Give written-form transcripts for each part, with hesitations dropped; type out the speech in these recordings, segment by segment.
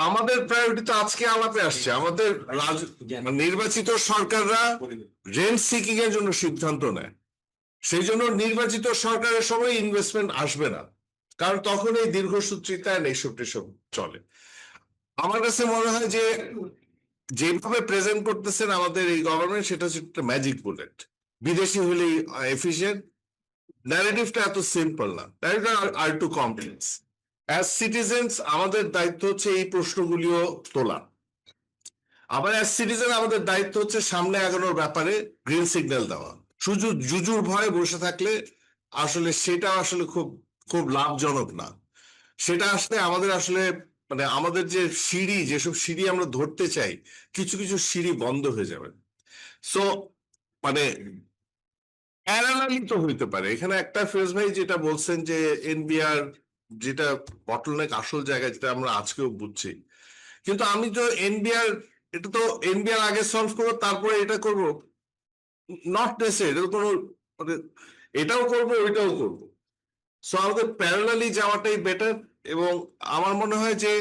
আমাদের প্রায়োরিটি তো আজকে আলাপে আসছে। আমাদের নির্বাচিত সরকাররা রেন্ট সিকিং এর জন্য সিদ্ধান্ত নেয়, সেই জন্য নির্বাচিত সরকারের সময় ইনভেস্টমেন্ট আসবে না, কারণ তখন এই দীর্ঘসূত্রিতায় এইসব টেসব চলে। আমার কাছে মনে হয় যে যেভাবে প্রেজেন্ট করতেছেন আমাদের এই গভর্নমেন্ট, সেটা হচ্ছে একটা ম্যাজিক বুলেট। বিদেশি হলেই এফিসিয়েন্ট, ন্যারেটিভটা এত সিম্পল না, ন্যারেটিভটা আর টু কমপ্লেক্স। অ্যাজ সিটিজেন্স আমাদের দায়িত্ব হচ্ছে এই প্রশ্নগুলিও তোলা। আবার অ্যাজ সিটিজেন আমাদের দায়িত্ব হচ্ছে সামনে আগানোর ব্যাপারে গ্রিন সিগন্যাল দেওয়া। শুধু জুজুর ভয়ে বসে থাকলে আসলে সেটা আসলে খুব খুব লাভজনক না। সেটা আসলে আমাদের আসলে মানে আমাদের যে সিঁড়ি, যেসব সিঁড়ি আমরা ধরতে চাই, কিছু কিছু সিঁড়ি বন্ধ হয়ে যাবে। সো মানে প্যারালালি তো হইতে পারে। এখানে একটা ফেজ ভাই যেটা বলছেন যে এনবিআর যেটা বটলনেক আসল জায়গা, যেটা আমরা আজকেও বুঝছি, কিন্তু আমি তো এনবিআর, এটা তো এনবিআর আগে সলভ করবো তারপরে এটা করবো, নট নেসেসারি। এটা কোনো মানে এটাও করবো ওইটাও করবো। সো আমাদের প্যারালালি যাওয়াটাই বেটার। এবং আমার মনে হয় যে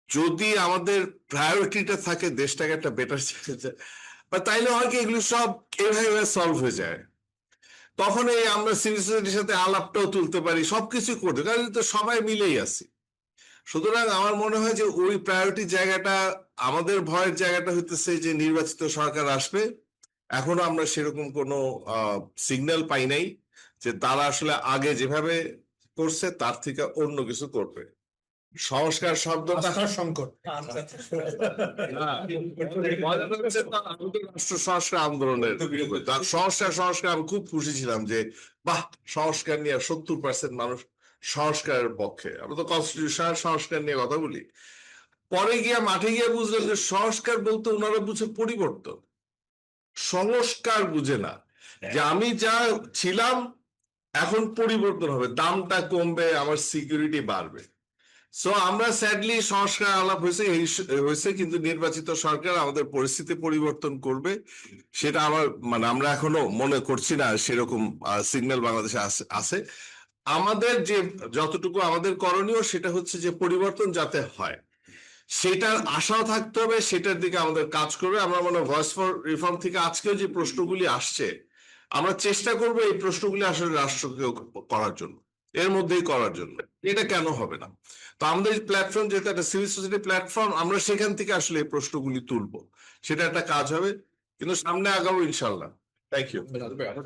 যদি আমাদের প্রায়োরিটিটা থাকে দেশটাকে একটা বেটার বা তাইলে হয় কি এগুলো সব এভাবে সলভ হয়ে যায়। তখন এই আমরা সিভিল সোসাইটির সাথে আলাপটাও তুলতে পারি, সবকিছু করতে, কারণ তো সবাই মিলেই আছি। সুতরাং আমার মনে হয় যে ওই প্রায়োরিটি জায়গাটা, আমাদের ভয়ের জায়গাটা হইতেছে যে নির্বাচিত সরকার আসবে, এখনো আমরা সেরকম কোনো সিগন্যাল পাই নাই যে তারা আসলে আগে যেভাবে করছে তার থেকে অন্য কিছু করবে। সংস্কার শব্দটা সংকট রাষ্ট্র সংস্কার আন্দোলনের সংস্কার আমি খুব খুশি ছিলাম যে বাহ, সংস্কার নিয়ে 70% মানুষ সংস্কারের পক্ষে। আমরা তো কনস্টিটিউশনাল সংস্কার নিয়ে কথা বলি, পরে গিয়া মাঠে গিয়ে বুঝলেন যে সংস্কার বলতে ওনারা বুঝে পরিবর্তন, সংস্কার বুঝে না যে আমি যা ছিলাম এখন পরিবর্তন হবে, দামটা কমবে, আমার সিকিউরিটি বাড়বে। সো আমরা স্যাডলি সংস্কার আলাপ হয়েছে, কিন্তু নির্বাচিত সরকার আমাদের পরিস্থিতি পরিবর্তন করবে সেটা আমার মানে আমরা এখনো মনে করছি না সেরকম সিগন্যাল বাংলাদেশে আছে। আমাদের যে যতটুকু আমাদের করণীয় সেটা হচ্ছে যে পরিবর্তন যাতে হয় সেটার আশাও থাকতে হবে, সেটার দিকে আমাদের কাজ করবে। আমরা মনে হয় ভয়েস ফর রিফর্ম থেকে আজকেও যে প্রশ্নগুলি আসছে, আমরা চেষ্টা করবো এই প্রশ্নগুলি আসলে রাষ্ট্রকে করার জন্য, এর মধ্যেই করার জন্য। এটা কেন হবে না? তো আমাদের প্ল্যাটফর্ম যেহেতু একটা সিভিল সোসাইটি প্ল্যাটফর্ম, আমরা সেখান থেকে আসলে এই প্রশ্নগুলি তুলবো, সেটা একটা কাজ হবে। কিন্তু সামনে আগাবো ইনশাল্লাহ। Thank you.